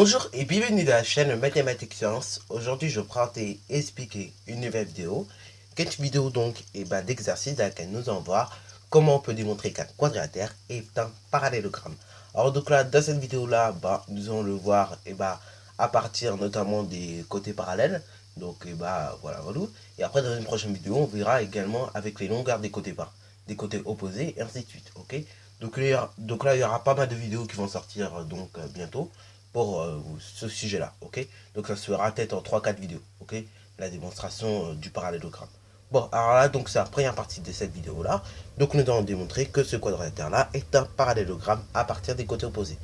Bonjour et bienvenue dans la chaîne Mathématiques Sciences. Aujourd'hui, je prends et expliquer une nouvelle vidéo. Cette vidéo donc d'exercice dans laquelle nous allons voir comment on peut démontrer qu'un quadrilatère est un parallélogramme. Alors donc là, dans cette vidéo là, nous allons le voir à partir notamment des côtés parallèles. Donc voilà. Et après dans une prochaine vidéo, on verra également avec les longueurs des côtés opposés et ainsi de suite. Ok. Donc là, il y aura pas mal de vidéos qui vont sortir bientôt pour ce sujet-là, ok. Donc ça se fera peut-être en 3-4 vidéos, ok. La démonstration du parallélogramme. Bon, alors là, donc c'est la première partie de cette vidéo-là. Donc nous allons démontrer que ce quadrilatère-là est un parallélogramme à partir des côtés opposés.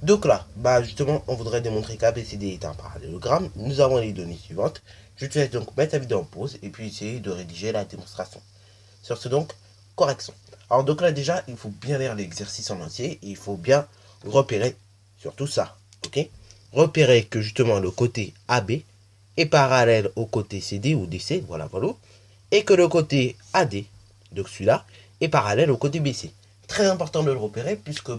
Donc là, justement, on voudrait démontrer qu'ABCD est un parallélogramme. Nous avons les données suivantes. Je te laisse donc mettre la vidéo en pause et puis essayer de rédiger la démonstration. Sur ce donc, correction. Alors donc là déjà, il faut bien lire l'exercice en entier et il faut bien repérer surtout ça. Ok. Repérer que justement le côté AB est parallèle au côté CD ou DC, voilà. Et que le côté AD, donc celui-là, est parallèle au côté BC. Très important de le repérer puisque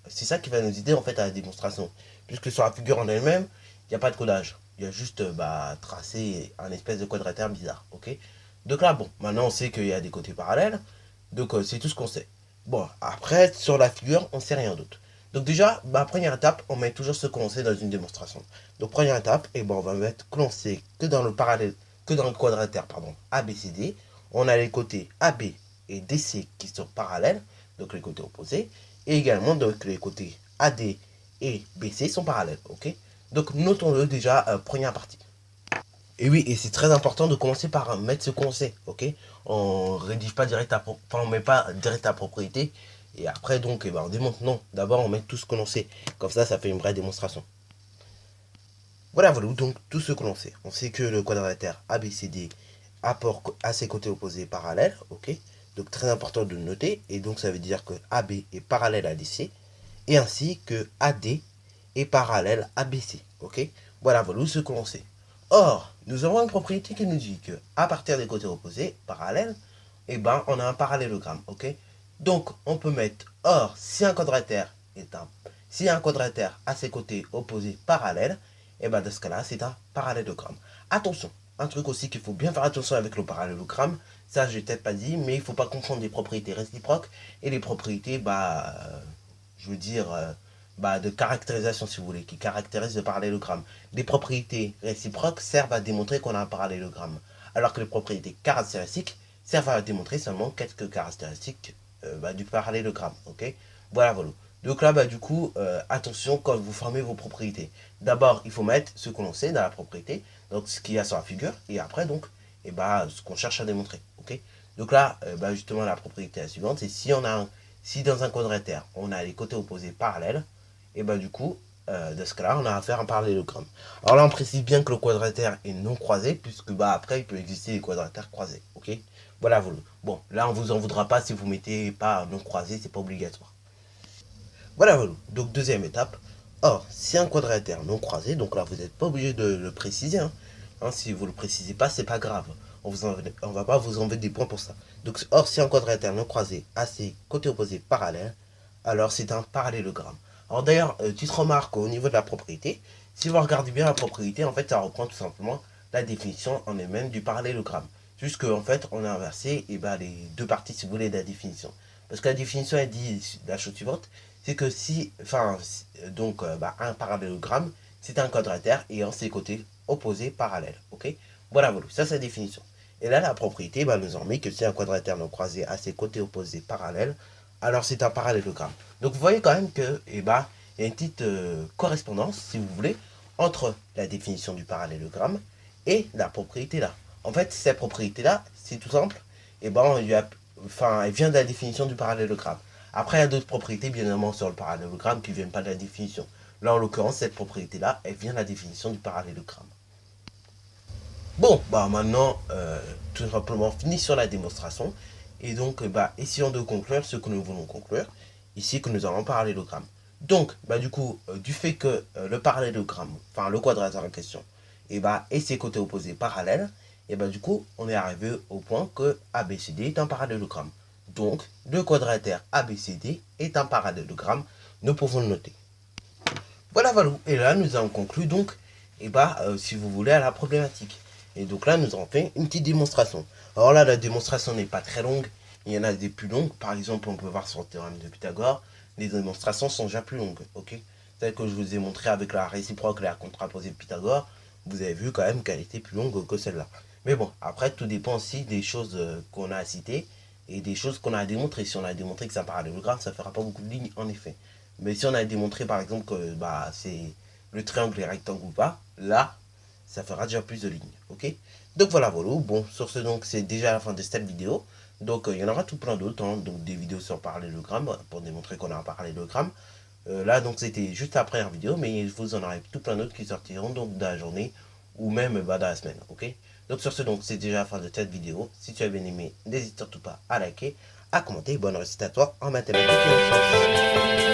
c'est ça qui va nous aider en fait à la démonstration. Puisque sur la figure en elle-même, il n'y a pas de codage. Il y a juste tracé un espèce de quadrilatère bizarre. Ok. Donc là, bon, maintenant on sait qu'il y a des côtés parallèles. Donc c'est tout ce qu'on sait. Bon, après, sur la figure, on ne sait rien d'autre. Donc déjà, première étape, on met toujours ce qu'on sait dans une démonstration. Donc première étape, on va mettre que l'on sait que dans le quadrilatère, ABCD, on a les côtés AB et DC qui sont parallèles, donc les côtés opposés, et également donc les côtés AD et BC sont parallèles, ok. Donc notons-le déjà, première partie. Et oui, et c'est très important de commencer par mettre ce qu'on sait, ok. On rédige pas direct à, enfin on met pas direct à propriété. Et après donc, on démontre, non. D'abord on met tout ce que l'on sait. Comme ça fait une vraie démonstration. Voilà, donc tout ce que l'on sait. On sait que le quadrilatère ABCD apporte à ses côtés opposés parallèles, ok. Donc très important de le noter. Et donc ça veut dire que AB est parallèle à DC. Et ainsi que AD est parallèle à BC, ok. Voilà, ce que l'on sait. Or, nous avons une propriété qui nous dit que à partir des côtés opposés, parallèles, on a un parallélogramme, ok. Donc, on peut mettre, or, si un quadrilatère a ses côtés opposés parallèles, dans ce cas-là, c'est un parallélogramme. Attention, un truc aussi qu'il faut bien faire attention avec le parallélogramme, ça je n'ai peut-être pas dit, mais il ne faut pas confondre les propriétés réciproques et les propriétés, je veux dire, de caractérisation, si vous voulez, qui caractérisent le parallélogramme. Les propriétés réciproques servent à démontrer qu'on a un parallélogramme, alors que les propriétés caractéristiques servent à démontrer seulement quelques caractéristiques du parallélogramme, ok. Voilà. Donc là, du coup, attention quand vous formez vos propriétés. D'abord, il faut mettre ce que l'on sait dans la propriété, donc ce qu'il y a sur la figure, et après, donc, ce qu'on cherche à démontrer, ok. Donc là, justement, la propriété est la suivante, c'est si dans un quadrilatère, on a les côtés opposés parallèles, et du coup, dans ce cas-là, on a affaire à un parallélogramme. Alors là, on précise bien que le quadrilatère est non croisé, puisque après, il peut exister des quadrilatères croisés, ok. Voilà. Bon, là, on vous en voudra pas si vous mettez pas non croisé, c'est pas obligatoire. Voilà. Donc, deuxième étape. Or, si un quadrilatère non croisé, donc là, vous n'êtes pas obligé de le préciser, si vous ne le précisez pas, c'est pas grave. On va pas vous enlever des points pour ça. Donc, or, si un quadrilatère non croisé a ses côtés opposés parallèles, alors c'est un parallélogramme. Alors d'ailleurs, petite remarque au niveau de la propriété, si vous regardez bien la propriété, en fait, ça reprend tout simplement la définition en elle-même du parallélogramme. Juste qu'en fait, on a inversé les deux parties, si vous voulez, de la définition. Parce que la définition, elle dit la chose suivante, c'est que un parallélogramme, c'est un quadrilatère ayant ses côtés opposés parallèles, ok. Voilà, ça c'est la définition. Et là, la propriété nous en met que si un quadrilatère non croisé a ses côtés opposés parallèles, alors c'est un parallélogramme. Donc vous voyez quand même que il y a une petite correspondance, si vous voulez, entre la définition du parallélogramme et la propriété là. En fait, cette propriété là, c'est tout simple, elle vient de la définition du parallélogramme. Après, il y a d'autres propriétés, bien évidemment, sur le parallélogramme qui ne viennent pas de la définition. Là, en l'occurrence, cette propriété-là, elle vient de la définition du parallélogramme. Bon, maintenant, tout simplement, fini sur la démonstration. Et donc, essayons de conclure ce que nous voulons conclure. Ici, que nous avons un parallélogramme. Donc, du coup, du fait que le parallélogramme, enfin le quadrilatère en question, et ses côtés opposés parallèles, du coup, on est arrivé au point que ABCD est un parallélogramme. Donc, le quadrilatère ABCD est un parallélogramme. Nous pouvons le noter. Voilà. Et là, nous avons conclu donc, si vous voulez, à la problématique. Et donc là, nous avons fait une petite démonstration. Alors là, la démonstration n'est pas très longue. Il y en a des plus longues. Par exemple, on peut voir sur le théorème de Pythagore, les démonstrations sont déjà plus longues. Ok, celle que je vous ai montré avec la réciproque et la contraposée de Pythagore, vous avez vu quand même qu'elle était plus longue que celle-là. Mais bon, après, tout dépend aussi des choses qu'on a à citer et des choses qu'on a à démontrer. Si on a démontré que c'est un parallélogramme, ça ne fera pas beaucoup de lignes en effet. Mais si on a démontré par exemple que c'est le triangle est rectangle ou pas, là, ça fera déjà plus de lignes. Ok, donc voilà. Bon, sur ce, donc, c'est déjà la fin de cette vidéo. Donc, il y en aura tout plein d'autres. Donc, des vidéos sur parallélogramme pour démontrer qu'on a un parallélogramme. Là, donc, c'était juste la première vidéo, mais vous en aurez tout plein d'autres qui sortiront donc dans la journée ou même dans la semaine. Ok, donc, sur ce, donc, c'est déjà la fin de cette vidéo. Si tu as bien aimé, n'hésite surtout pas à liker, à commenter. Bonne réussite à toi en mathématiques et en sciences.